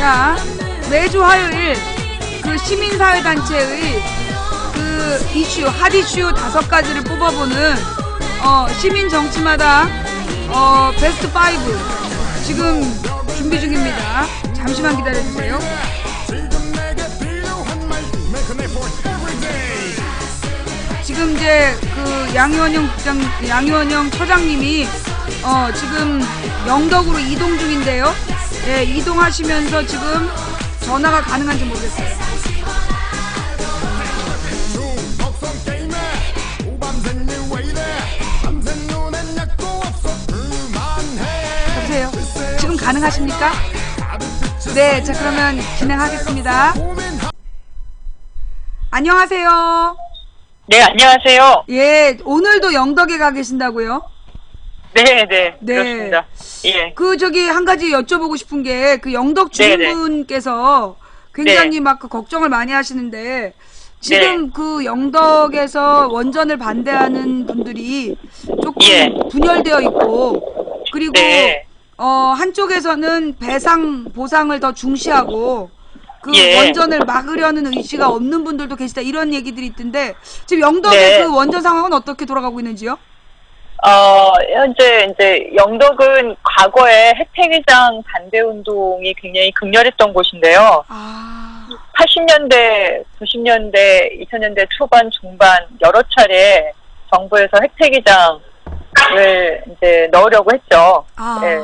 자, 매주 화요일 그 시민사회단체의 그 이슈, 핫 이슈 5가지를 뽑아보는 시민 정치마다 베스트 5 지금 준비 중입니다. 잠시만 기다려주세요. 지금 이제 그 양효원영 처장님이 지금 영덕으로 이동 중인데요. 예, 이동하시면서 지금 전화가 가능한지 모르겠어요. 여보세요? 지금 가능하십니까? 네, 자 그러면 진행하겠습니다. 안녕하세요. 네, 안녕하세요. 예, 오늘도 영덕에 가 계신다고요? 네. 그렇습니다. 예. 한 가지 여쭤보고 싶은 게, 그 영덕 주민분께서 굉장히 막 그 걱정을 많이 하시는데, 지금 그 영덕에서 원전을 반대하는 분들이 조금 분열되어 있고, 그리고 한쪽에서는 보상을 더 중시하고, 원전을 막으려는 의지가 없는 분들도 계시다, 이런 얘기들이 있던데, 지금 영덕의 그 원전 상황은 어떻게 돌아가고 있는지요? 현재 이제 영덕은 과거에 핵폐기장 반대 운동이 굉장히 극렬했던 곳인데요. 80년대, 90년대, 2000년대 초반, 중반 여러 차례 정부에서 핵폐기장을 이제 넣으려고 했죠. 네.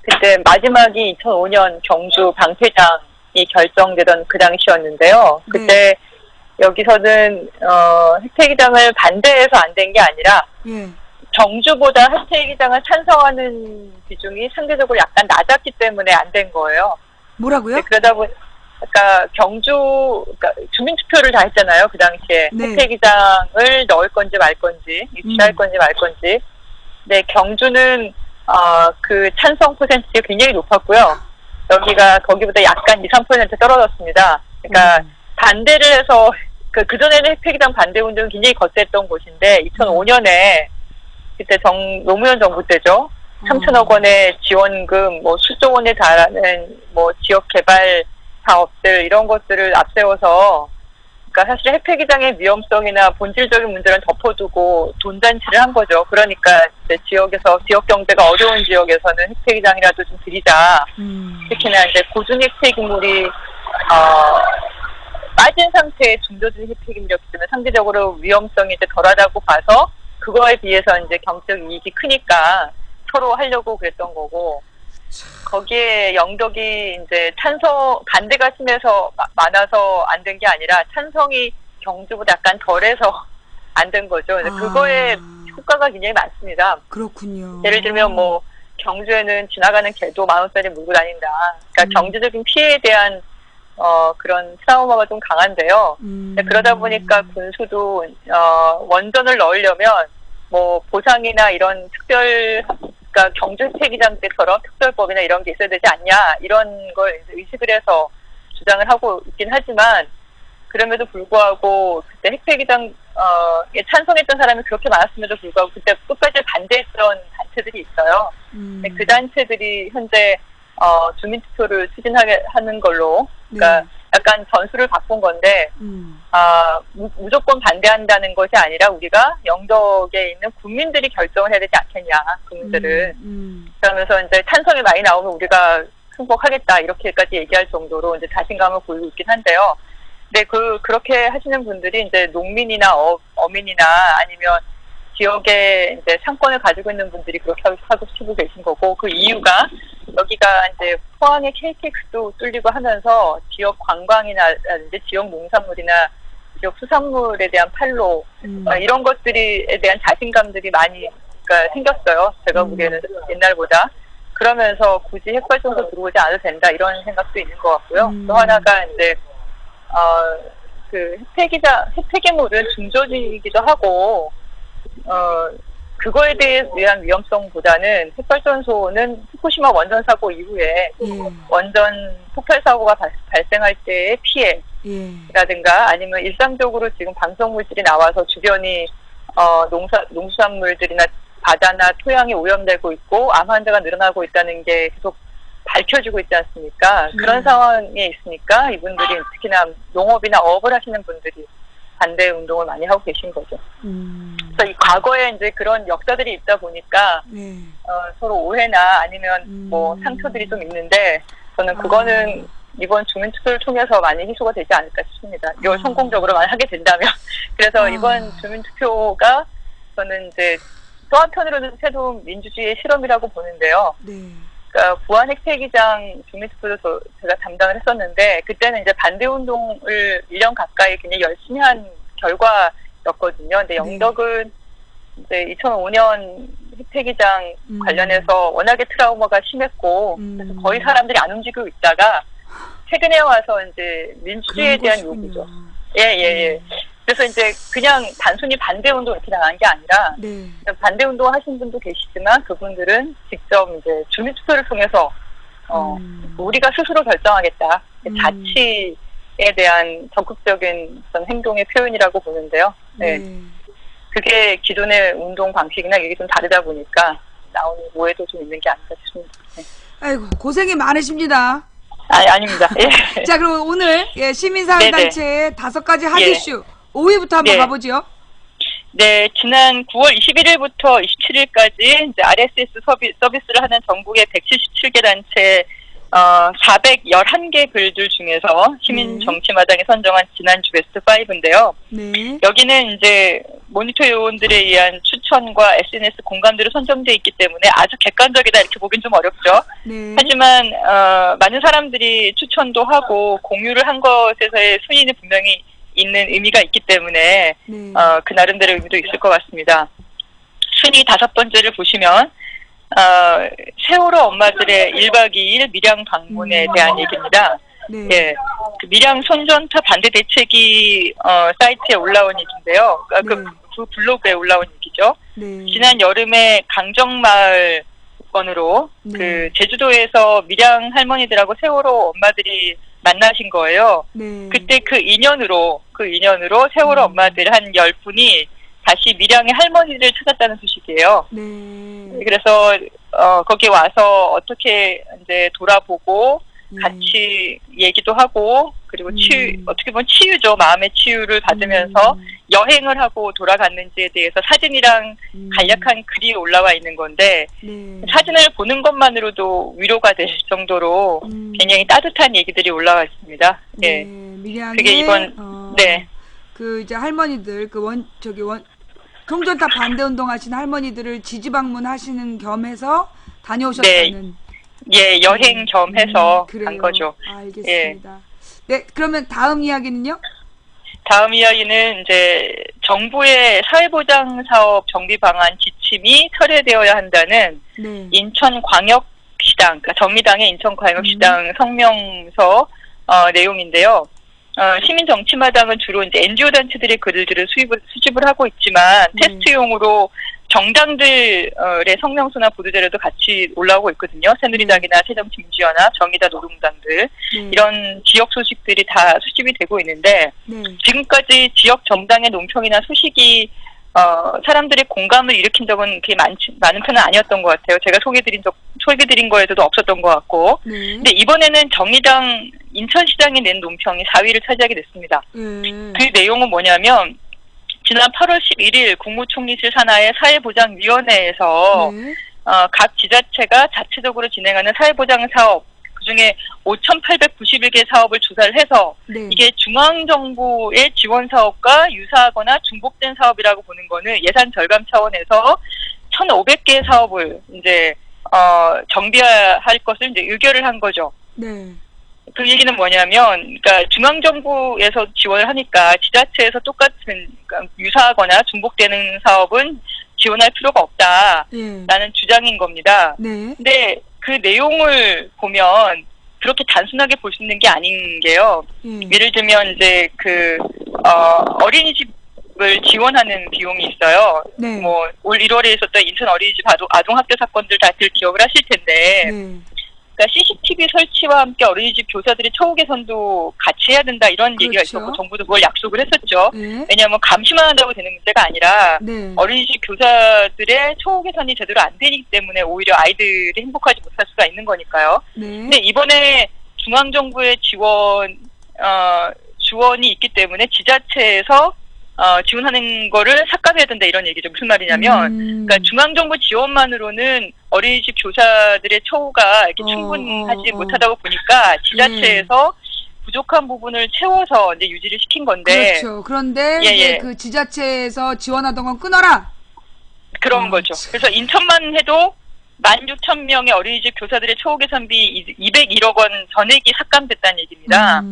그때 마지막이 2005년 경주 방폐장이 결정되던 그 당시였는데요. 그때 여기서는 핵폐기장을 반대해서 안 된 게 아니라 경주보다 핵폐기장을 찬성하는 비중이 상대적으로 약간 낮았기 때문에 안 된 거예요. 뭐라고요? 네, 그러다 보니 그러니까 주민투표를 다 했잖아요. 그 당시에 핵폐기장을 넣을 건지 말 건지, 유치할 건지 말 건지. 네, 경주는 그 찬성 퍼센트가 굉장히 높았고요. 거기보다 약간 2~3% 떨어졌습니다. 그러니까 반대를 해서 그전에는 핵폐기장 반대 운동이 굉장히 거셌던 곳인데 2005년에 그때 노무현 정부 때죠. 3천억 원의 지원금, 수조 원에 달하는 지역 개발 사업들 이런 것들을 앞세워서, 그러니까 사실 핵폐기장의 위험성이나 본질적인 문제는 덮어두고 돈잔치를 한 거죠. 그러니까 이제 지역 경제가 어려운 지역에서는 핵폐기장이라도 좀 드리자. 특히나 이제 고준위 폐기물이 빠진 상태의 중도준 핵폐기물이었기 때문에 상대적으로 위험성이 이제 덜하다고 봐서 그거에 비해서 이제 경제적 이익이 크니까 서로 하려고 그랬던 거고, 거기에 영덕이 이제 반대가 심해서 많아서 안 된 게 아니라 찬성이 경주보다 약간 덜해서 안 된 거죠. 그거에 효과가 굉장히 많습니다. 그렇군요. 예를 들면 경주에는 지나가는 개도 10,000원짜리 물고 다닌다. 그러니까 경제적인 피해에 대한 그런 트라우마가 좀 강한데요. 그러다 보니까 군수도 원전을 넣으려면 보상이나 이런 그러니까 경주 핵폐기장 때처럼 특별법이나 이런 게 있어야 되지 않냐, 이런 걸 의식을 해서 주장을 하고 있긴 하지만, 그럼에도 불구하고 그때 핵폐기장에 찬성했던 사람이 그렇게 많았음에도 불구하고 그때 끝까지 반대했던 단체들이 있어요. 그 단체들이 현재 주민투표를 추진하는 걸로, 그러니까 약간 전술을 바꾼 건데, 무조건 반대한다는 것이 아니라 우리가 영덕에 있는 국민들이 결정을 해야 되지 않겠냐, 그 문제를. 그러면서 이제 찬성이 많이 나오면 우리가 승복하겠다, 이렇게까지 얘기할 정도로 이제 자신감을 보이고 있긴 한데요. 근데 그렇게 하시는 분들이 이제 농민이나 어민이나 아니면 지역에 이제 상권을 가지고 있는 분들이 그렇게 하고 계신 거고, 그 이유가 여기가 이제 포항의 KTX도 뚫리고 하면서 지역 관광이나라든지 지역 농산물이나 지역 수산물에 대한 판로, 이런 것들에 대한 자신감들이 많이 생겼어요. 제가 보기에는 옛날보다. 그러면서 굳이 핵발전소 들어오지 않아도 된다, 이런 생각도 있는 것 같고요. 또 하나가 이제 그 핵폐기물은 중조지이기도 하고, 그거에 대한 위험성보다는 핵발전소는 후쿠시마 원전 사고 이후에 원전 폭발 사고가 발생할 때의 피해라든가 아니면 일상적으로 지금 방사성 물질이 나와서 주변이 농수산물들이나 바다나 토양이 오염되고 있고 암 환자가 늘어나고 있다는 게 계속 밝혀지고 있지 않습니까? 그런 상황에 있으니까 이분들이 특히나 농업이나 어업을 하시는 분들이 반대 운동을 많이 하고 계신 거죠. 그래서 이 과거에 이제 그런 역사들이 있다 보니까 서로 오해나 아니면 뭐 상처들이 좀 있는데 저는 그거는 이번 주민투표를 통해서 많이 해소가 되지 않을까 싶습니다. 이걸 성공적으로만 하게 된다면. 그래서 이번 주민투표가 저는 이제 또 한편으로는 새로운 민주주의의 실험이라고 보는데요. 그러니까 부안 핵폐기장 주민투표도 제가 담당을 했었는데 그때는 이제 반대운동을 1년 가까이 굉장히 열심히 한 결과였거든요. 근데 영덕은 이제 2005년 핵폐기장 관련해서 워낙에 트라우마가 심했고 그래서 거의 사람들이 안 움직이고 있다가 최근에 와서 이제 민주주의에 대한 요구죠. 예. 그래서 이제 그냥 단순히 반대운동 이렇게 나간 게 아니라 반대운동 하신 분도 계시지만 그분들은 직접 이제 주민투표를 통해서 우리가 스스로 결정하겠다. 자치에 대한 적극적인 어떤 행동의 표현이라고 보는데요. 네. 그게 기존의 운동 방식이나 이게 좀 다르다 보니까 나오는 오해도 좀 있는 게 아닐까 싶습니다. 네. 아이고 고생이 많으십니다. 아닙니다. 예. 자, 그럼 오늘 시민사회단체의 5가지 핫 이슈 5위부터 한번 가보죠. 네, 지난 9월 21일부터 27일까지 이제 RSS 서비스를 하는 전국의 177개 단체 411개 글들 중에서 시민정치마당이 선정한 지난주 베스트 5인데요. 여기는 이제 모니터 요원들에 의한 추천과 SNS 공감대로 선정되어 있기 때문에 아주 객관적이다 이렇게 보긴 좀 어렵죠. 하지만 많은 사람들이 추천도 하고 공유를 한 것에서의 순위는 분명히 있는 의미가 있기 때문에 그 나름대로 의미도 있을 것 같습니다. 순위 5번째를 보시면 세월호 엄마들의 1박 2일 밀양 방문에 대한 얘기입니다. 예, 그 밀양 손전타 반대 대책이 사이트에 올라온 얘기인데요. 그 블로그에 올라온 얘기죠. 지난 여름에 강정마을 건으로 그 제주도에서 밀양 할머니들하고 세월호 엄마들이 만나신 거예요. 그때 그 인연으로 세월호 엄마들 한 10분이 다시 밀양의 할머니를 찾았다는 소식이에요. 그래서 거기 와서 어떻게 이제 돌아보고 같이 얘기도 하고 그리고 어떻게 보면 치유죠. 마음의 치유를 받으면서 여행을 하고 돌아갔는지에 대해서 사진이랑 간략한 글이 올라와 있는 건데 사진을 보는 것만으로도 위로가 될 정도로 굉장히 따뜻한 얘기들이 올라와 있습니다. 예. 밀양에 그게 이번 그 이제 할머니들 송전탑 반대 운동하신 할머니들을 지지 방문하시는 겸해서 다녀오셨다는. 예, 여행 겸해서 간 거죠. 알겠습니다. 네, 그러면 다음 이야기는요? 다음 이야기는 이제 정부의 사회보장 사업 정비 방안 지침이 철회되어야 한다는 인천광역시당, 그러니까 정의당의 인천광역시당 성명서 내용인데요. 시민정치마당은 주로 이제 NGO 단체들의 글들을 수집을 하고 있지만 테스트용으로 정당들의 성명서나 보도자료도 같이 올라오고 있거든요. 새누리당이나 새정치민주연합, 정의당 노동당들 이런 지역 소식들이 다 수집이 되고 있는데 지금까지 지역 정당의 논평이나 소식이 사람들의 공감을 일으킨 적은 그렇게 많은 편은 아니었던 것 같아요. 제가 소개드린 거에서도 없었던 것 같고. 근데 이번에는 정의당 인천시장이 낸 논평이 4위를 차지하게 됐습니다. 그 내용은 뭐냐면 지난 8월 11일 국무총리실 산하의 사회보장위원회에서 각 지자체가 자체적으로 진행하는 사회보장 사업 그중에 5,891개 사업을 조사를 해서 이게 중앙정부의 지원 사업과 유사하거나 중복된 사업이라고 보는 거는 예산 절감 차원에서 1,500개 사업을 이제 정비할 것을 이제 의결을 한 거죠. 그 얘기는 뭐냐면, 그러니까 중앙정부에서 지원을 하니까 지자체에서 똑같은 그러니까 유사하거나 중복되는 사업은 지원할 필요가 없다라는 주장인 겁니다. 근데 그 내용을 보면 그렇게 단순하게 볼 수 있는 게 아닌 게요. 예를 들면 이제 어린이집을 지원하는 비용이 있어요. 뭐 올 1월에 있었던 인천 어린이집 아동 학대 사건들 다들 기억을 하실 텐데 그러니까 CCTV 설치와 함께 어린이집 교사들의 처우 개선도 같이 해야 된다 이런 얘기가 그렇죠. 있었고 정부도 그걸 약속을 했었죠. 네. 왜냐하면 감시만 한다고 되는 문제가 아니라 네. 어린이집 교사들의 처우 개선이 제대로 안 되기 때문에 오히려 아이들이 행복하지 못할 수가 있는 거니까요. 네. 근데 이번에 중앙정부의 지원이 있기 때문에 지자체에서 지원하는 거를 삭감해야 된다 이런 얘기죠. 무슨 말이냐면, 그러니까 중앙정부 지원만으로는 어린이집 교사들의 처우가 이렇게 충분하지 못하다고 보니까 지자체에서 부족한 부분을 채워서 이제 유지를 시킨 건데. 그렇죠. 그런데 이제 그 지자체에서 지원하던 건 끊어라. 그런 거죠. 그래서 인천만 해도 16,000명의 어린이집 교사들의 처우 개선비 201억 원 전액이 삭감됐다는 얘기입니다.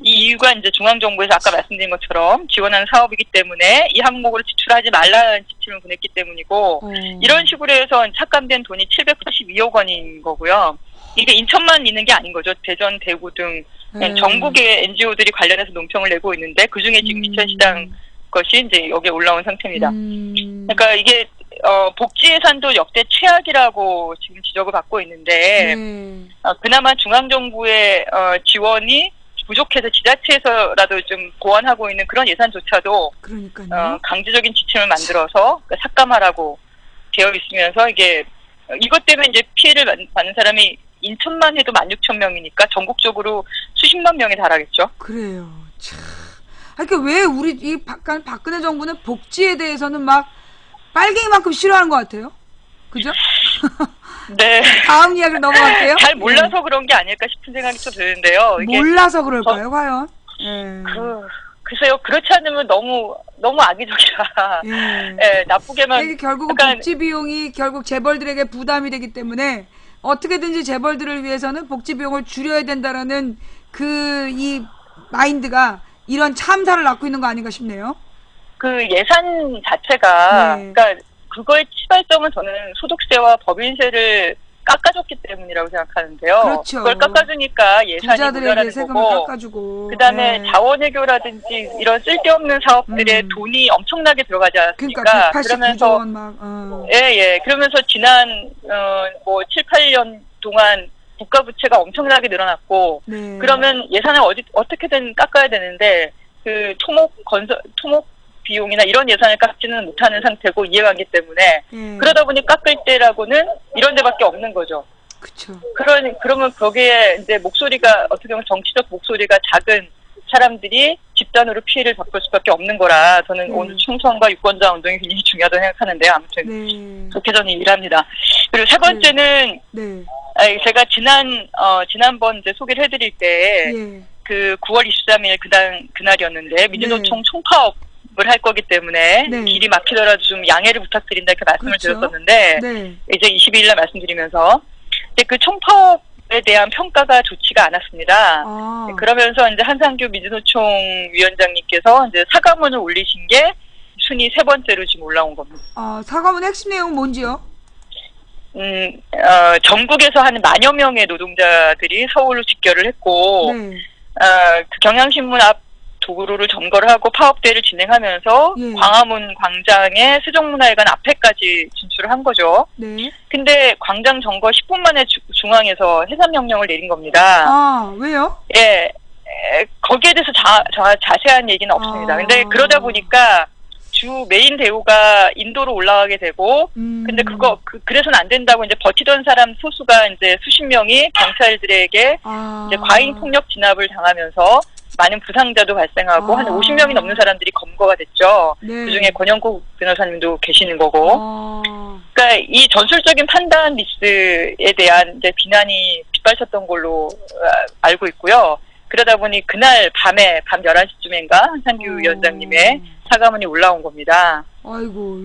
이 이유가 이제 중앙정부에서 아까 말씀드린 것처럼 지원하는 사업이기 때문에 이 항목으로 지출하지 말라는 지침을 보냈기 때문이고 이런 식으로 해서 삭감된 돈이 782억 원인 거고요. 이게 인천만 있는 게 아닌 거죠. 대전, 대구 등 전국의 NGO들이 관련해서 논평을 내고 있는데 그중에 지금 인천시장 것이 이제 여기에 올라온 상태입니다. 그러니까 이게 복지 예산도 역대 최악이라고 지금 지적을 받고 있는데 그나마 중앙정부의 지원이 부족해서 지자체에서라도 좀 보완하고 있는 그런 예산조차도 강제적인 지침을 만들어서 삭감하라고 되어 있으면서 이것 때문에 이제 피해를 받는 사람이 인천만 해도 16,000명이니까 전국적으로 수십만 명에 달하겠죠. 그래요. 참. 그러니까 왜 우리 이 박근혜 정부는 복지에 대해서는 막 빨갱이만큼 싫어하는 것 같아요. 그죠? 네. 다음 이야기로 넘어갈게요. 잘 몰라서 그런 게 아닐까 싶은 생각이 좀 드는데요. 이게 몰라서 그럴까요, 과연? 글쎄요. 그렇지 않으면 너무 악의적이라. 나쁘게만. 이게 결국은 복지 비용이 결국 재벌들에게 부담이 되기 때문에 어떻게든지 재벌들을 위해서는 복지 비용을 줄여야 된다라는 이 마인드가 이런 참사를 낳고 있는 거 아닌가 싶네요. 그 예산 자체가, 그러니까 그거의 치발점은 저는 소득세와 법인세를 깎아줬기 때문이라고 생각하는데요. 그렇죠. 그걸 깎아주니까 예산이 모자라는 거고, 깎아주고. 그다음에 자원외교라든지 이런 쓸데없는 사업들에 돈이 엄청나게 들어가지 않았습니까? 그러니까 189조 원 막. 그러면서 지난 7, 8년 동안 국가 부채가 엄청나게 늘어났고, 그러면 예산을 어떻게든 깎아야 되는데 그 토목 비용이나 이런 예산을 깎지는 못하는 상태고 이해관계 때문에 그러다 보니 깎을 때라고는 이런 데밖에 없는 거죠. 그렇죠. 그러면 거기에 이제 목소리가 어떻게 보면 정치적 목소리가 작은 사람들이 집단으로 피해를 겪을 수밖에 없는 거라 저는 오늘 총선과 유권자 운동이 굉장히 중요하다고 생각하는데요. 아무튼 그렇게 저는 일합니다. 그리고 세 번째는 제가 지난번 이제 소개를 해드릴 때 그 9월 23일 그날이었는데 민주노총 총파업을 할 거기 때문에 길이 막히더라도 좀 양해를 부탁드린다 이렇게 말씀을 드렸었는데 이제 22일날 말씀드리면서 이제 그 총파업에 대한 평가가 좋지가 않았습니다. 그러면서 이제 한상규 민주노총 위원장님께서 이제 사과문을 올리신 게 순위 세 번째로 지금 올라온 겁니다. 사과문 핵심 내용은 뭔지요? 전국에서 한 10,000여 명의 노동자들이 서울로 집결을 했고 그 경향신문 앞 도로를 점거를 하고 파업대를 진행하면서 광화문 광장의 세종문화회관 앞에까지 진출을 한 거죠. 근데 광장 점거 10분 만에 중앙에서 해산명령을 내린 겁니다. 왜요? 거기에 대해서 자세한 얘기는 없습니다. 근데 그러다 보니까 주 메인 대우가 인도로 올라가게 되고, 근데 그래서는 안 된다고 이제 버티던 사람 소수가 이제 수십 명이 경찰들에게 이제 과잉 폭력 진압을 당하면서 많은 부상자도 발생하고 한 50명이 넘는 사람들이 검거가 됐죠. 그중에 권영국 변호사님도 계시는 거고. 그러니까 이 전술적인 판단 미스에 대한 이제 비난이 빗발쳤던 걸로 알고 있고요. 그러다 보니 그날 밤 11시쯤인가 한상규 위원장님의 사과문이 올라온 겁니다. 아이고.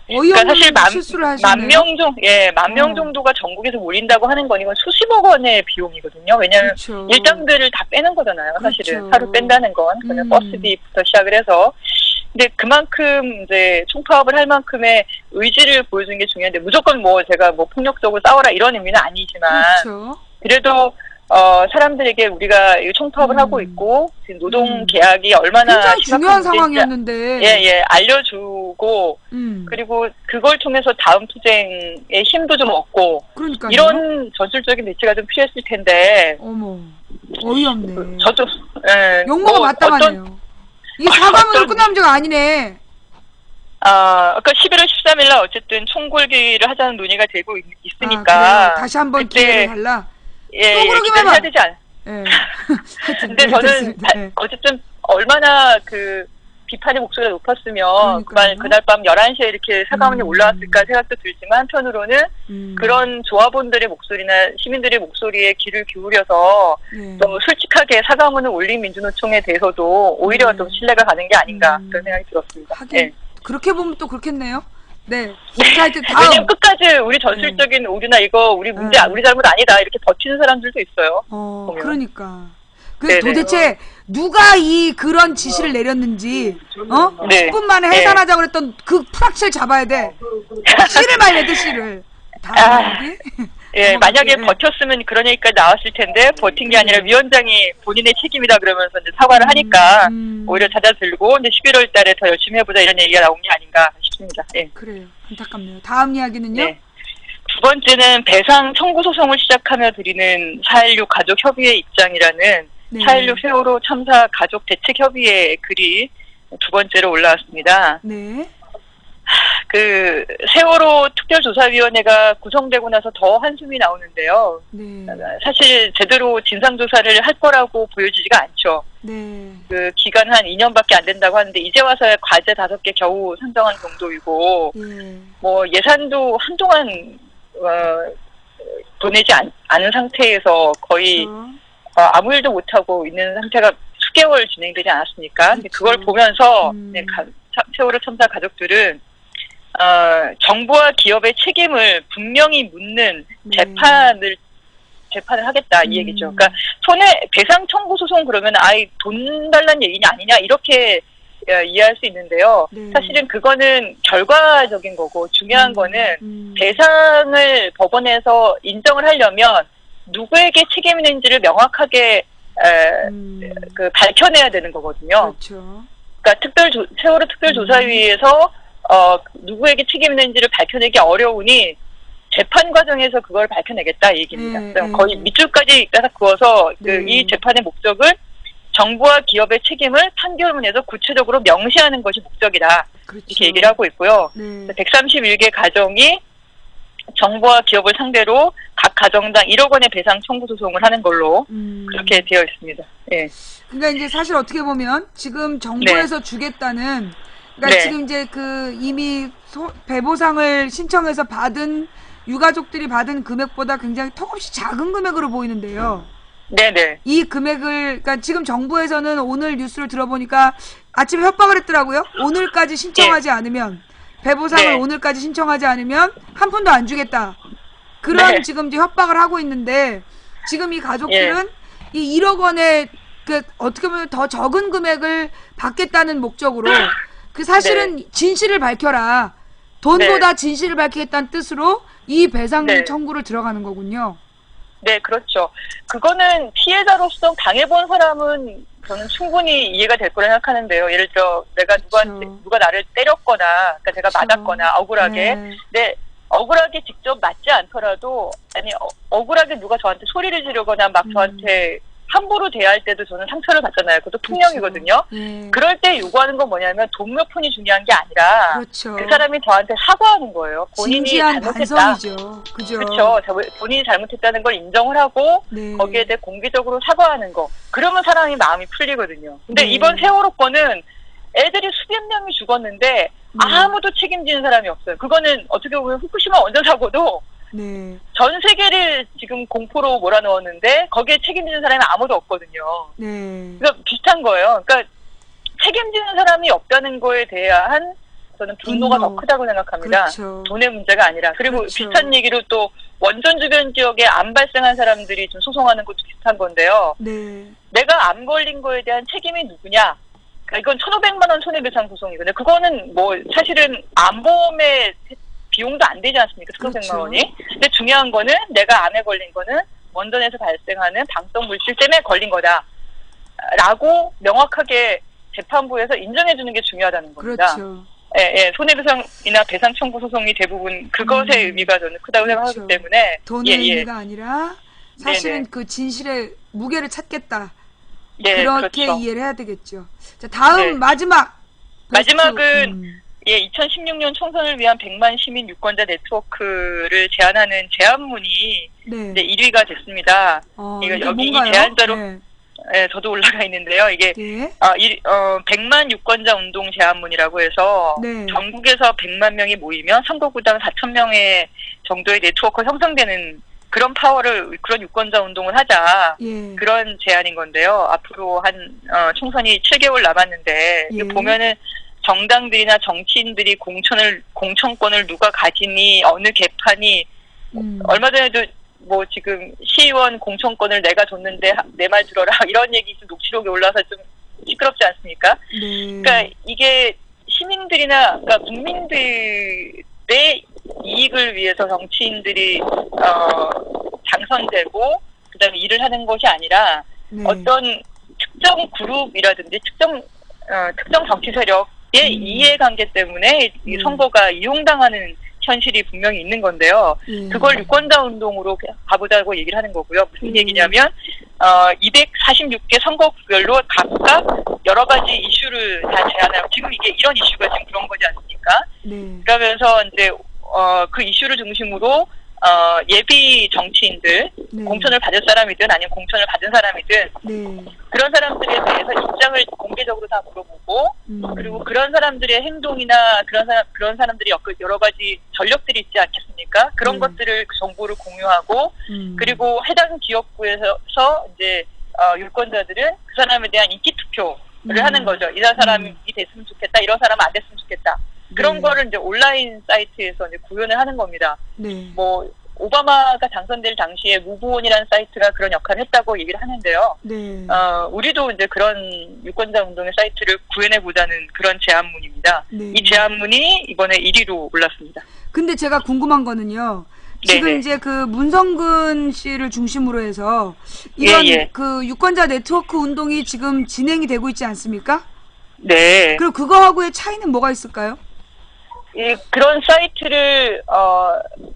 그러니까 사실 실수를 하시네요. 10,000명 정도가 전국에서 몰린다고 하는 건 이건 수십억 원의 비용이거든요. 왜냐하면 일당들을 다 빼는 거잖아요. 사실은 하루 뺀다는 건 그냥 버스비부터 시작을 해서. 근데 그만큼 이제 총파업을 할 만큼의 의지를 보여주는 게 중요한데 무조건 제가 폭력적으로 싸워라 이런 의미는 아니지만 그래도 사람들에게 우리가 총파업을 하고 있고, 지금 노동 계약이 얼마나 굉장히 중요한 심각한지 상황이었는데. 예, 알려주고, 그리고 그걸 통해서 다음 투쟁의 힘도 좀 얻고, 그러니까요. 이런 전술적인 배치가 좀 필요했을 텐데. 어머, 어이없네. 저도, 예. 욕먹어 마땅하네요. 이게 사과문으로 끝난 문제가 아니네. 그러니까 11월 13일 날 어쨌든 총궐기를 하자는 논의가 되고 있으니까. 다시 한번 기회를 달라. 예, 기대를 해야 되지 않. 예. 근데 저는 어쨌든 얼마나 그 비판의 목소리가 높았으면 그날 밤 11시에 이렇게 사과문이 올라왔을까 생각도 들지만 한편으로는 그런 조합원들의 목소리나 시민들의 목소리에 귀를 기울여서 좀 솔직하게 사과문을 올린 민주노총에 대해서도 오히려 좀 신뢰가 가는 게 아닌가 그런 생각이 들었습니다. 하긴 그렇게 보면 또 그렇겠네요. 네. 왜냐면 끝까지 우리 전술적인 오류나 이거 우리 문제, 우리 잘못 아니다 이렇게 버티는 사람들도 있어요. 그러니까. 도대체 누가 그런 지시를 내렸는지 10분 만에 해산하자고 그랬던 그 프락치를 잡아야 돼. 씨를 말려야 돼, 씨를. 예, 만약에 버텼으면 그런 얘기까지 나왔을 텐데 버틴 게 아니라 위원장이 본인의 책임이다 그러면서 이제 사과를 하니까 오히려 잦아들고 이제 11월 달에 더 열심히 해보자 이런 얘기가 나온 게 아닌가 싶습니다. 예. 그래요. 안타깝네요. 다음 이야기는요? 네. 두 번째는 배상 청구 소송을 시작하며 드리는 4.16 가족협의회 입장이라는 4.16 세월호 참사 가족 대책협의회 글이 두 번째로 올라왔습니다. 네. 그 세월호 특별조사위원회가 구성되고 나서 더 한숨이 나오는데요. 네. 사실 제대로 진상조사를 할 거라고 보여지지가 않죠. 네. 그 기간 한 2년밖에 안 된다고 하는데 이제 와서야 과제 5개 겨우 선정한 정도이고 뭐 예산도 한동안 보내지 않은 상태에서 거의 아무 일도 못하고 있는 상태가 수개월 진행되지 않았습니까? 그걸 보면서 세월호 참사 가족들은 정부와 기업의 책임을 분명히 묻는 재판을 하겠다 이 얘기죠. 그러니까 배상 청구 소송 그러면 돈 달라는 얘기 아니냐 이렇게 이해할 수 있는데요. 사실은 그거는 결과적인 거고 중요한 거는 배상을 법원에서 인정을 하려면 누구에게 책임이 있는지를 명확하게 밝혀내야 되는 거거든요. 그렇죠. 그러니까 세월호 특별조사위에서 누구에게 책임이 있는지를 밝혀내기 어려우니 재판 과정에서 그걸 밝혀내겠다 이 얘기입니다. 거의 밑줄까지 따라 그어서 이 재판의 목적을 정부와 기업의 책임을 판결문에서 구체적으로 명시하는 것이 목적이다. 그렇죠. 이렇게 얘기를 하고 있고요. 131개 가정이 정부와 기업을 상대로 각 가정당 1억 원의 배상 청구 소송을 하는 걸로 그렇게 되어 있습니다. 예. 그러니까 이제 사실 어떻게 보면 지금 정부에서 주겠다는 그러니까 지금 이제 이미 배보상을 신청해서 받은 유가족들이 받은 금액보다 굉장히 턱없이 작은 금액으로 보이는데요. 네네. 이 금액을 그러니까 지금 정부에서는 오늘 뉴스를 들어보니까 아침에 협박을 했더라고요. 오늘까지 신청하지 않으면 배보상을 오늘까지 신청하지 않으면 한 푼도 안 주겠다. 그런 지금 이제 협박을 하고 있는데 지금 이 가족들은 이 1억 원의 어떻게 보면 더 적은 금액을 받겠다는 목적으로 사실은 진실을 밝혀라. 돈보다 진실을 밝히겠다는 뜻으로 이 배상 청구를 들어가는 거군요. 네, 그렇죠. 그거는 피해자로서 당해본 사람은 저는 충분히 이해가 될 거라 생각하는데요. 예를 들어 내가 누가 나를 때렸거나, 그러니까 제가 맞았거나 억울하게, 억울하게 직접 맞지 않더라도 억울하게 누가 저한테 소리를 지르거나 막 저한테 함부로 대할 때도 저는 상처를 받잖아요. 그것도 폭력이거든요. 그럴 때 요구하는 건 뭐냐면 돈 몇 푼이 중요한 게 아니라 그 사람이 저한테 사과하는 거예요. 본인이 잘못했다. 반성이죠. 그죠? 그렇죠. 본인이 잘못했다는 걸 인정을 하고 거기에 대해 공개적으로 사과하는 거. 그러면 사람이 마음이 풀리거든요. 근데 이번 세월호 건은 애들이 수백 명이 죽었는데 아무도 책임지는 사람이 없어요. 그거는 어떻게 보면 후쿠시마 원전 사고도 전 세계를 지금 공포로 몰아넣었는데 거기에 책임지는 사람이 아무도 없거든요. 그러니까 비슷한 거예요. 그러니까 책임지는 사람이 없다는 거에 대한 저는 분노가 더 크다고 생각합니다. 돈의 문제가 아니라. 그리고 비슷한 얘기로 또 원전 주변 지역에 암 발생한 사람들이 좀 소송하는 것도 비슷한 건데요. 내가 암 걸린 거에 대한 책임이 누구냐? 그러니까 이건 1,500만 원 손해배상 소송이거든요. 그거는 뭐 사실은 암보험에 비용도 안 되지 않습니까? 1,500만 원이. 근데 중요한 거는 내가 암에 걸린 거는 원전에서 발생하는 방사성 물질 때문에 걸린 거다라고 명확하게 재판부에서 인정해주는 게 중요하다는 겁니다. 그렇죠. 예, 손해배상이나 배상 청구 소송이 대부분 그것의 의미가 저는 크다고 그렇죠. 생각하기 때문에 돈의 의미가 아니라 사실은 네네. 그 진실의 무게를 찾겠다. 네, 그렇게 그렇죠. 이해를 해야 되겠죠. 자, 다음 네. 마지막은 2016년 총선을 위한 100만 시민 유권자 네트워크를 제안하는 제안문이 네. 이제 1위가 됐습니다. 이거 여기 뭔가요? 이 제안자로 네. 저도 올라가 있는데요. 이게 네. 100만 유권자 운동 제안문이라고 해서 네. 전국에서 100만 명이 모이면 선거구당 4천 명의 정도의 네트워크가 형성되는 그런 그런 유권자 운동을 하자. 예. 그런 제안인 건데요. 앞으로 총선이 7개월 남았는데 예. 보면은 정당들이나 정치인들이 공천권을 누가 가지니 어느 개판이 얼마 전에도 뭐 지금 시의원 공천권을 내가 줬는데 내 말 들어라 이런 얘기 좀 녹취록에 올라와서 좀 시끄럽지 않습니까? 네. 그러니까 이게 시민들이나 그러니까 국민들의 이익을 위해서 정치인들이 당선되고 그다음에 일을 하는 것이 아니라 네. 어떤 특정 그룹이라든지 특정 정치 세력의 이해관계 때문에 이 선거가 이용당하는 현실이 분명히 있는 건데요. 그걸 유권자 운동으로 가보자고 얘기를 하는 거고요. 무슨 얘기냐면 246개 선거구별로 각각 여러 가지 이슈를 다 제안해요. 지금 이런 이슈가 지금 그런 거지 않습니까? 네. 그러면서 이제 그 이슈를 중심으로 예비 정치인들, 네. 공천을 받을 사람이든 아니면 공천을 받은 사람이든 네. 그런 사람들에 대해서 입장을 공개적으로 다 물어보고 그리고 그런 사람들의 행동이나 그런 사람들이 여러 가지 전력들이 있지 않겠습니까? 그런 것들을 정보를 공유하고 그리고 해당 지역구에서 이제 유권자들은 그 사람에 대한 인기 투표를 하는 거죠. 이 사람이 됐으면 좋겠다, 이런 사람은 안 됐으면 좋겠다. 그런 거를 이제 온라인 사이트에서 이제 구현을 하는 겁니다. 네. 뭐 오바마가 당선될 당시에 무브온이라는 사이트가 그런 역할을 했다고 얘기를 하는데요. 네. 우리도 이제 그런 유권자 운동의 사이트를 구현해 보자는 그런 제안문입니다. 네. 이 제안문이 이번에 1위로 올랐습니다. 근데 제가 궁금한 거는요. 지금 네네. 이제 그 문성근 씨를 중심으로 해서 이런 예. 그 유권자 네트워크 운동이 지금 진행이 되고 있지 않습니까? 네. 그리고 그거하고의 차이는 뭐가 있을까요? 그런 사이트를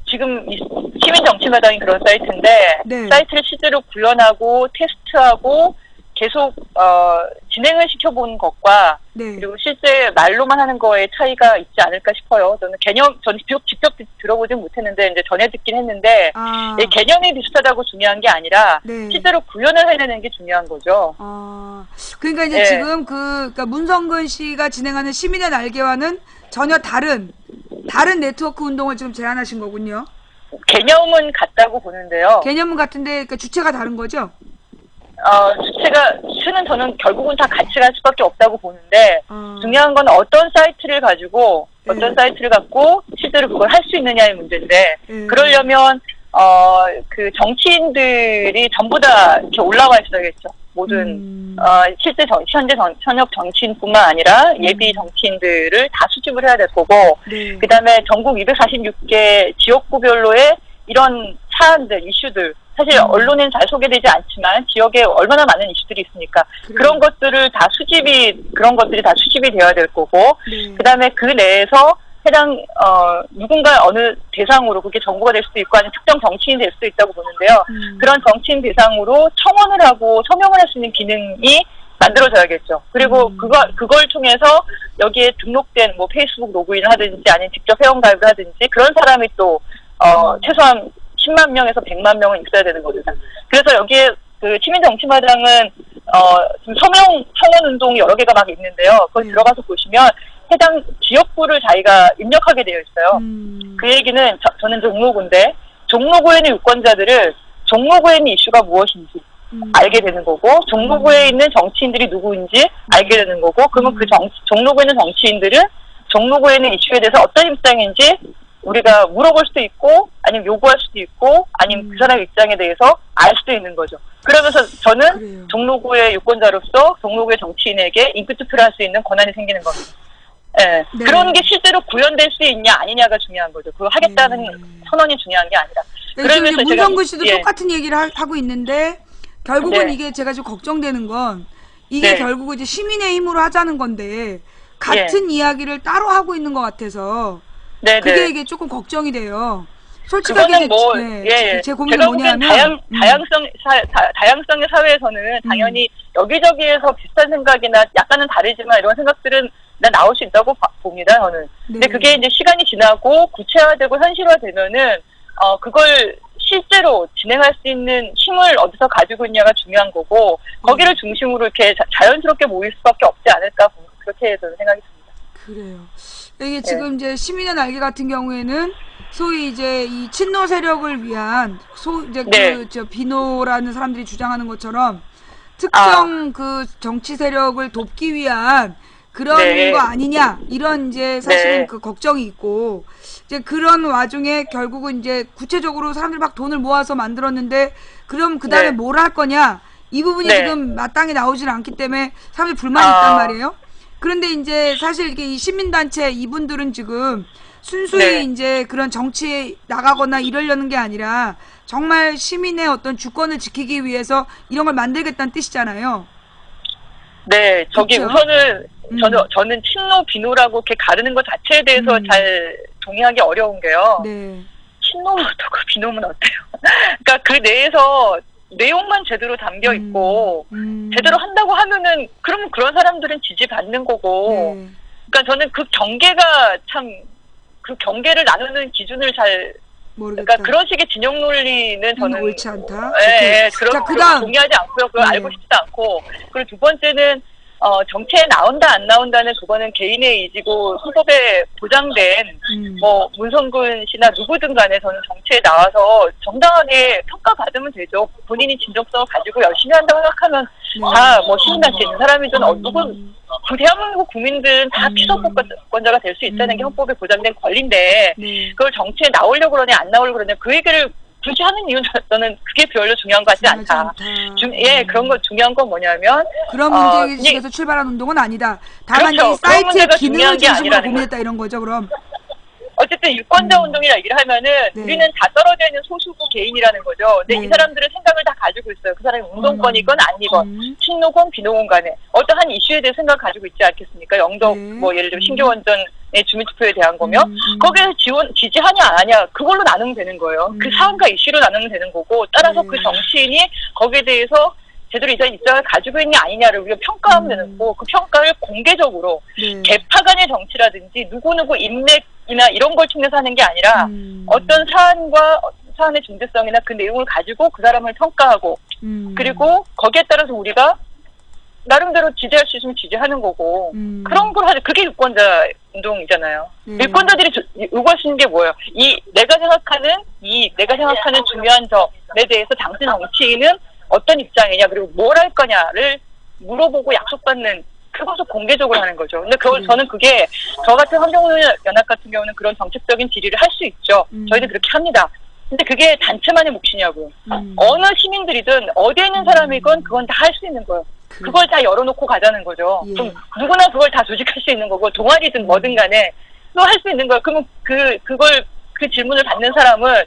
지금 시민정치마당이 그런 사이트인데 네. 사이트를 실제로 구현하고 테스트하고 계속 진행을 시켜보는 것과 네. 그리고 실제 말로만 하는 거에 차이가 있지 않을까 싶어요. 저는 직접 들어보진 못했는데 이제 전해 듣긴 했는데 개념이 비슷하다고 중요한 게 아니라 네. 실제로 구현을 해내는 게 중요한 거죠. 그러니까 이제 지금 그러니까 문성근 씨가 진행하는 시민의 날개와는 전혀 다른 네트워크 운동을 지금 제안하신 거군요. 개념은 같다고 보는데요. 개념은 같은데 그러니까 주체가 다른 거죠? 주체는 저는 결국은 다 같이 갈 수밖에 없다고 보는데 중요한 건 어떤 사이트를 갖고 실제로 그걸 할 수 있느냐의 문제인데 그러려면 그 정치인들이 전부 다 이렇게 올라와 있어야겠죠. 모든 실제 현역 정치인뿐만 아니라 예비 정치인들을 다 수집을 해야 될 거고 그다음에 전국 246개 지역구별로의 이런 사안들, 이슈들 사실 언론엔 잘 소개되지 않지만 지역에 얼마나 많은 이슈들이 있으니까 그런 것들이 다 수집이 되어야 될 거고 그다음에 그 내에서 해당 누군가 어느 대상으로 그게 정부가 될 수도 있고 아니면 특정 정치인이 될 수도 있다고 보는데요. 그런 정치인 대상으로 청원을 하고 서명을 할 수 있는 기능이 만들어져야겠죠. 그리고 그걸 통해서 여기에 등록된 뭐 페이스북 로그인을 하든지 아니면 직접 회원가입을 하든지 그런 사람이 또 최소한 10만 명에서 100만 명은 있어야 되는 겁니다. 그래서 여기에 그 시민정치마당은 지금 서명 청원 운동이 여러 개가 막 있는데요. 거기 들어가서 보시면 해당 지역구를 자기가 입력하게 되어 있어요. 그 얘기는 저는 종로구인데 종로구에 있는 유권자들을 종로구에 있는 이슈가 무엇인지 알게 되는 거고 종로구에 있는 정치인들이 누구인지 알게 되는 거고 그러면 그 종로구에 있는 정치인들은 종로구에 있는 이슈에 대해서 어떤 입장인지 우리가 물어볼 수도 있고 아니면 요구할 수도 있고 아니면 그 사람의 입장에 대해서 알 수도 있는 거죠. 그러면서 저는 종로구의 유권자로서 종로구의 정치인에게 인기투표를 할 수 있는 권한이 생기는 겁니다. 네. 그런 게 실제로 구현될 수 있냐 아니냐가 중요한 거죠. 그거 하겠다는 선언이 중요한 게 아니라. 지금 이제 문성근 씨도 예. 똑같은 얘기를 하고 있는데 결국은 네. 이게 제가 좀 걱정되는 건 이게 네. 결국은 이제 시민의 힘으로 하자는 건데 같은 이야기를 따로 하고 있는 것 같아서 네, 그게 네. 이게 조금 걱정이 돼요. 솔직하게 그거는 뭐, 제 고민은 제가 보기엔 뭐냐면 다양성의 사회에서는 당연히 여기저기에서 비슷한 생각이나 약간은 다르지만 이런 생각들은 난 나올 수 있다고 봅니다, 저는. 근데 그게 이제 시간이 지나고 구체화되고 현실화되면은, 그걸 실제로 진행할 수 있는 힘을 어디서 가지고 있냐가 중요한 거고, 거기를 중심으로 이렇게 자연스럽게 모일 수밖에 없지 않을까, 그렇게 저는 생각이 듭니다. 그래요. 이게 지금 이제 시민의 날개 같은 경우에는 소위 이제 이 친노 세력을 위한 이제 비노라는 사람들이 주장하는 것처럼 특정 그 정치 세력을 돕기 위한 그런 거 아니냐 이런 이제 사실은 그 걱정이 있고 이제 그런 와중에 결국은 이제 구체적으로 사람들이 막 돈을 모아서 만들었는데 그럼 그 다음에 뭘 할 거냐 이 부분이 지금 마땅히 나오질 않기 때문에 사람들이 불만이 있단 말이에요. 그런데 이제 사실 이게 이 시민단체 이분들은 지금 순수히 이제 그런 정치에 나가거나 이러려는 게 아니라 정말 시민의 어떤 주권을 지키기 위해서 이런 걸 만들겠다는 뜻이잖아요. 네, 저기 그렇죠? 우선은 저는 친노 비노라고 이렇게 가르는 것 자체에 대해서 잘 동의하기 어려운 게요. 네. 친노면 어떻고 비노면 어때요? 그러니까 그 내에서 내용만 제대로 담겨 있고 제대로 한다고 하면은 그러면 그런 사람들은 지지받는 거고. 그러니까 저는 그 경계가 참 그 경계를 나누는 기준을 잘 모르겠다. 그러니까 그런 식의 진영 논리는 저는 옳지 않다. 그런 그다음 동의하지 않고요. 그걸 알고 싶지도 않고. 그리고 두 번째는 정치에 나온다 안 나온다는 그거는 개인의 의지고 헌법에 보장된 뭐 문성근 씨나 누구든 간에 저는 정치에 나와서 정당하게 평가받으면 되죠. 본인이 진정성을 가지고 열심히 한다고 생각하면 다 뭐 시민단체 있는 사람이든 누군 대한민국 국민들은 다 피선권자가 될 수 있다는 게 헌법에 보장된 권리인데 그걸 정치에 나오려고 그러냐 안 나오려고 그러냐 그 얘기를 굳이 하는 이유는 저는 그게 별로 중요한 것 같지 않다. 그런 거 중요한 건 뭐냐면 그런 문제의식에서 출발한 운동은 아니다. 다만 그렇죠. 이 사이트의 그런 문제가 기능을 중요한 게 중심으로 아니라는 고민했다 이런 거죠. 그럼 어쨌든 유권자 운동이라 얘기를 하면은 우리는 다 떨어져 있는 소수부 개인이라는 거죠. 근데 이 사람들은 생각을 다 가지고 있어요. 그 사람이 운동권이건 아니건 친노건 비노건 간에 어떠한 이슈에 대해 생각을 가지고 있지 않겠습니까? 영덕 뭐 예를 들어 신교원전의 주민투표에 대한 거면 거기에 지지하냐 안 하냐 그걸로 나누면 되는 거예요. 그 사안과 이슈로 나누면 되는 거고 따라서 그 정치인이 거기에 대해서 제대로 이런 입장을 가지고 있냐 아니냐를 우리가 평가하면 되는 거고 그 평가를 공개적으로 계파 간의 정치라든지 누구누구 인맥이나 이런 걸 통해서 하는 게 아니라 어떤 사안의 중대성이나 그 내용을 가지고 그 사람을 평가하고 그리고 거기에 따라서 우리가 나름대로 지지할 수 있으면 지지하는 거고 그런 걸 하죠. 그게 유권자 운동이잖아요. 유권자들이 요구할 수 있는 게 뭐예요? 내가 생각하는 중요한 점에 대해서 당신 정치인은 어떤 입장이냐 그리고 뭘 할 거냐를 물어보고 약속받는 그것도 공개적으로 하는 거죠. 근데 저는 그게 저 같은 환경연합 같은 경우는 그런 정책적인 질의를 할 수 있죠. 저희는 그렇게 합니다. 근데 그게 단체만의 몫이냐고요. 어느 시민들이든 어디에 있는 사람이건 그건 다 할 수 있는 거예요. 그걸 다 열어놓고 가자는 거죠. 그럼 누구나 그걸 다 조직할 수 있는 거고 동아리든 뭐든 간에 그거 할 수 있는 거예요. 그러면 그 질문을 받는 사람은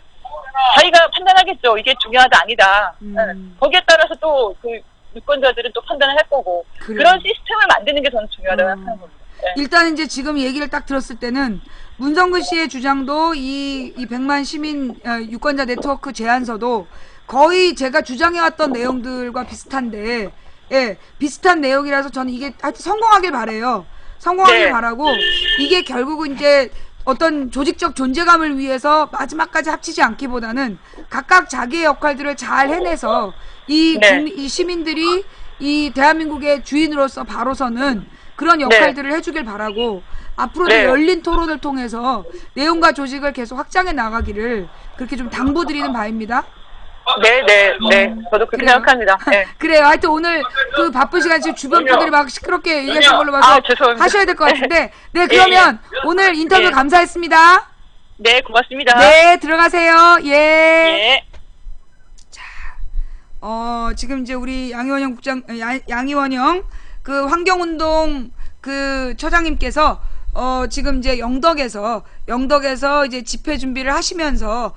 자기가 판단하겠죠. 이게 중요하다 아니다. 거기에 따라서 또 그 유권자들은 또 판단을 할 거고 그런 시스템을 만드는 게 저는 중요하다고 생각하는 겁니다. 일단 이제 지금 얘기를 딱 들었을 때는 문성근 씨의 주장도 이 100만 시민 유권자 네트워크 제안서도 거의 제가 주장해왔던 내용들과 비슷한데 비슷한 내용이라서 저는 이게 하여튼 성공하길 바래요. 성공하길 바라고 이게 결국은 이제 어떤 조직적 존재감을 위해서 마지막까지 합치지 않기보다는 각각 자기의 역할들을 잘 해내서 이 시민들이 이 대한민국의 주인으로서 바로서는 그런 역할들을 해주길 바라고 앞으로도 열린 토론을 통해서 내용과 조직을 계속 확장해 나가기를 그렇게 좀 당부드리는 바입니다. 네. 저도 그렇게 생각합니다. 그래요. 하여튼 오늘 그 바쁜 시간 지금 주변 분들이 막 시끄럽게 얘기하시는 걸로 봐서 하셔야 될 것 같은데 그러면 오늘 인터뷰 감사했습니다. 네, 고맙습니다. 네, 들어가세요. 자, 지금 이제 우리 양희원영 그 환경운동 그 처장님께서 지금 이제 영덕에서 이제 집회 준비를 하시면서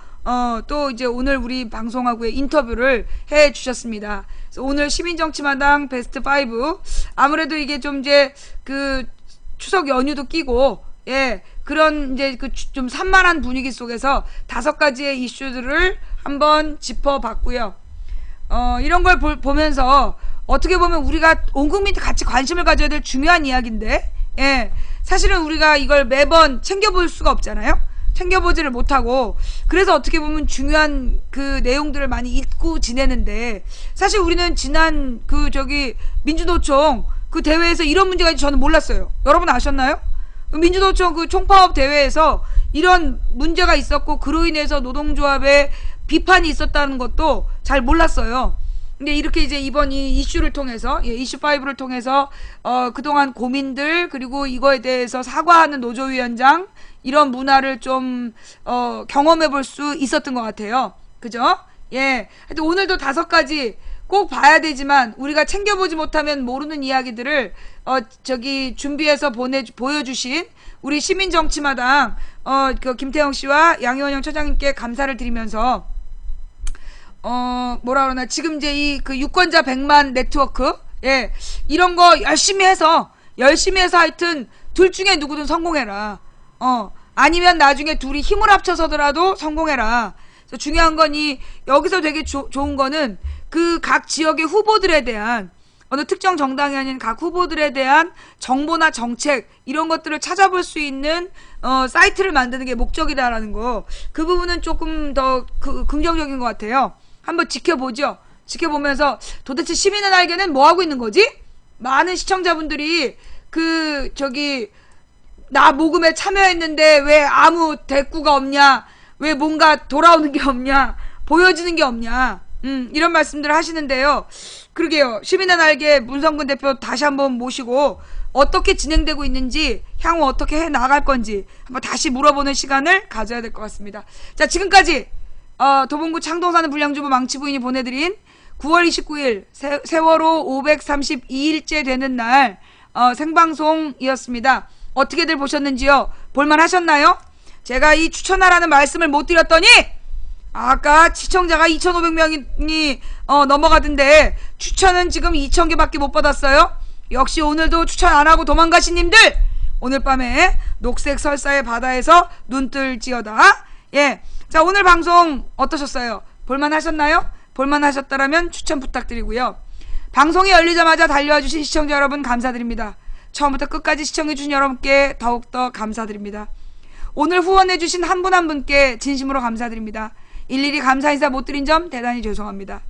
또 이제 오늘 우리 방송하고의 인터뷰를 해 주셨습니다. 그래서 오늘 시민정치마당 베스트 5 아무래도 이게 좀 이제 그 추석 연휴도 끼고 예 그런 이제 그 좀 산만한 분위기 속에서 5가지의 이슈들을 한번 짚어봤고요. 이런 걸 보면서 어떻게 보면 우리가 온 국민이 같이 관심을 가져야 될 중요한 이야기인데 예 사실은 우리가 이걸 매번 챙겨볼 수가 없잖아요. 챙겨보지를 못하고 그래서 어떻게 보면 중요한 그 내용들을 많이 잊고 지내는데 사실 우리는 지난 그 저기 민주노총 그 대회에서 이런 문제가 있는지 저는 몰랐어요. 여러분 아셨나요? 민주노총 그 총파업 대회에서 이런 문제가 있었고 그로 인해서 노동조합에 비판이 있었다는 것도 잘 몰랐어요. 근데 이렇게 이제 이번 이 이슈를 통해서 이슈5를 통해서 그동안 고민들 그리고 이거에 대해서 사과하는 노조위원장 이런 문화를 좀 경험해 볼 수 있었던 것 같아요. 그죠? 예. 하여튼 오늘도 5가지 꼭 봐야 되지만 우리가 챙겨보지 못하면 모르는 이야기들을 저기 준비해서 보여주신 우리 시민정치마당 그 김태형 씨와 양효원 처장님께 감사를 드리면서 뭐라 그러나 지금 이제 이 그 유권자 100만 네트워크 예 이런 거 열심히 해서 하여튼 둘 중에 누구든 성공해라. 아니면 나중에 둘이 힘을 합쳐서더라도 성공해라. 그래서 중요한 건 여기서 되게 좋은 거는 그 각 지역의 후보들에 대한 어느 특정 정당이 아닌 각 후보들에 대한 정보나 정책 이런 것들을 찾아볼 수 있는 사이트를 만드는 게 목적이다라는 거. 그 부분은 조금 더 긍정적인 것 같아요. 한번 지켜보죠. 지켜보면서 도대체 시민의 날개는 뭐 하고 있는 거지? 많은 시청자분들이 나 모금에 참여했는데 왜 아무 대꾸가 없냐? 왜 뭔가 돌아오는 게 없냐? 보여지는 게 없냐? 이런 말씀들을 하시는데요. 그러게요. 시민의 날개 문성근 대표 다시 한번 모시고 어떻게 진행되고 있는지 향후 어떻게 해 나갈 건지 한번 다시 물어보는 시간을 가져야 될 것 같습니다. 자, 지금까지 도봉구 창동 사는 불량주부 망치부인이 보내드린 9월 29일 세월호 532일째 되는 날 생방송이었습니다. 어떻게들 보셨는지요? 볼만 하셨나요? 제가 이 추천하라는 말씀을 못 드렸더니 아까 시청자가 2,500명이 넘어가던데 추천은 지금 2,000개밖에 못 받았어요. 역시 오늘도 추천 안하고 도망가신 님들 오늘 밤에 녹색 설사의 바다에서 눈뜰지어다. 예, 자 오늘 방송 어떠셨어요? 볼만 하셨나요? 볼만 하셨다라면 추천 부탁드리고요. 방송이 열리자마자 달려와주신 시청자 여러분 감사드립니다. 처음부터 끝까지 시청해주신 여러분께 더욱더 감사드립니다. 오늘 후원해주신 한 분 한 분께 진심으로 감사드립니다. 일일이 감사 인사 못 드린 점 대단히 죄송합니다.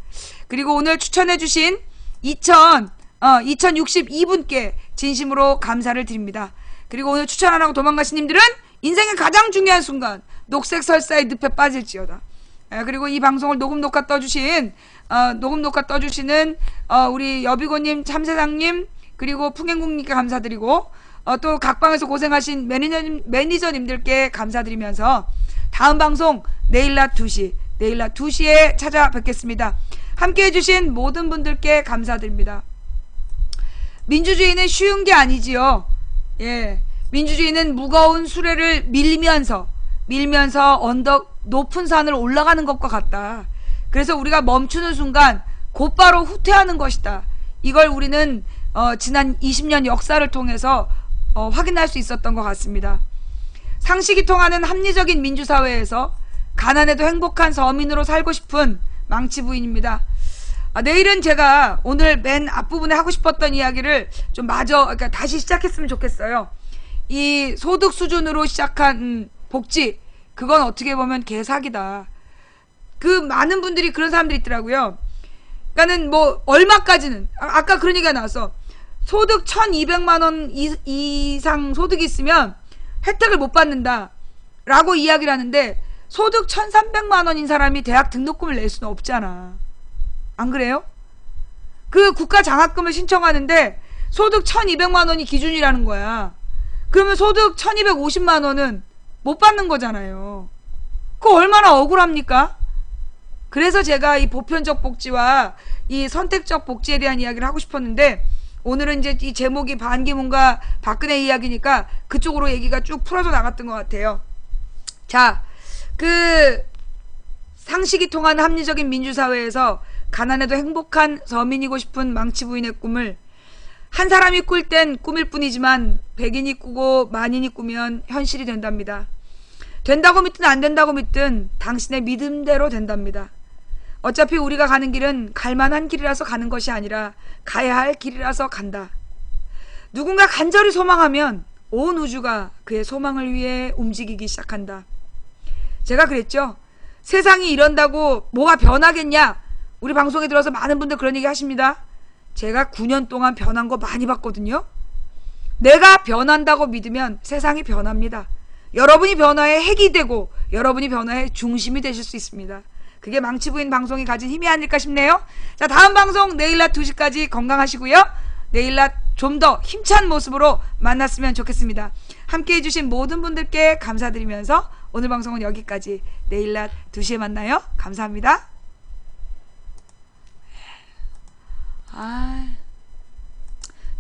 그리고 오늘 추천해주신 2062분께 진심으로 감사를 드립니다. 그리고 오늘 추천 안 하고 도망가신 님들은 인생의 가장 중요한 순간 녹색 설사의 늪에 빠질지어다. 그리고 이 방송을 녹음 녹화 떠주시는 우리 여비고님, 참새상님 그리고 풍행국님께 감사드리고 또 각방에서 고생하신 매니저님들께 감사드리면서 다음 방송 내일 낮 2시에 찾아뵙겠습니다. 함께 해주신 모든 분들께 감사드립니다. 민주주의는 쉬운 게 아니지요. 예, 민주주의는 무거운 수레를 밀면서 언덕 높은 산을 올라가는 것과 같다. 그래서 우리가 멈추는 순간 곧바로 후퇴하는 것이다. 이걸 우리는 지난 20년 역사를 통해서 확인할 수 있었던 것 같습니다. 상식이 통하는 합리적인 민주사회에서 가난해도 행복한 서민으로 살고 싶은 망치부인입니다. 내일은 제가 오늘 맨 앞부분에 하고 싶었던 이야기를 좀 그러니까 다시 시작했으면 좋겠어요. 이 소득 수준으로 시작한 복지, 그건 어떻게 보면 개사기다. 그 많은 분들이 그런 사람들이 있더라고요. 그러니까는 뭐 얼마까지는 아까 그런 얘기가 나왔어. 소득 1200만원 이상 소득이 있으면 혜택을 못 받는다 라고 이야기를 하는데 소득 1300만원인 사람이 대학 등록금을 낼 수는 없잖아. 안 그래요? 그 국가 장학금을 신청하는데 소득 1200만원이 기준이라는 거야. 그러면 소득 1250만원은 못 받는 거잖아요. 그거 얼마나 억울합니까? 그래서 제가 이 보편적 복지와 이 선택적 복지에 대한 이야기를 하고 싶었는데 오늘은 이제 이 제목이 반기문과 박근혜 이야기니까 그쪽으로 얘기가 쭉 풀어져 나갔던 것 같아요. 자, 상식이 통한 합리적인 민주사회에서 가난해도 행복한 서민이고 싶은 망치 부인의 꿈을 한 사람이 꿀 땐 꿈일 뿐이지만 백인이 꾸고 만인이 꾸면 현실이 된답니다. 된다고 믿든 안 된다고 믿든 당신의 믿음대로 된답니다. 어차피 우리가 가는 길은 갈만한 길이라서 가는 것이 아니라 가야 할 길이라서 간다. 누군가 간절히 소망하면 온 우주가 그의 소망을 위해 움직이기 시작한다. 제가 그랬죠. 세상이 이런다고 뭐가 변하겠냐. 우리 방송에 들어서 많은 분들 그런 얘기 하십니다. 제가 9년 동안 변한 거 많이 봤거든요. 내가 변한다고 믿으면 세상이 변합니다. 여러분이 변화의 핵이 되고 여러분이 변화의 중심이 되실 수 있습니다. 그게 망치부인 방송이 가진 힘이 아닐까 싶네요. 자, 다음 방송 내일 낮 2시까지 건강하시고요. 내일 낮 좀 더 힘찬 모습으로 만났으면 좋겠습니다. 함께 해주신 모든 분들께 감사드리면서 오늘 방송은 여기까지. 내일 낮 2시에 만나요. 감사합니다.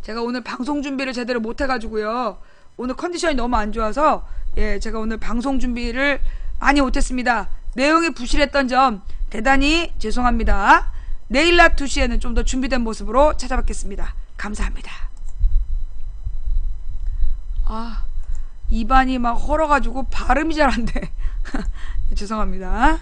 제가 오늘 방송 준비를 제대로 못해가지고요. 오늘 컨디션이 너무 안 좋아서 제가 오늘 방송 준비를 많이 못했습니다. 내용이 부실했던 점 대단히 죄송합니다. 내일 낮 2시에는 좀 더 준비된 모습으로 찾아뵙겠습니다. 감사합니다. 입안이 막 헐어가지고 발음이 잘 안 돼. 죄송합니다.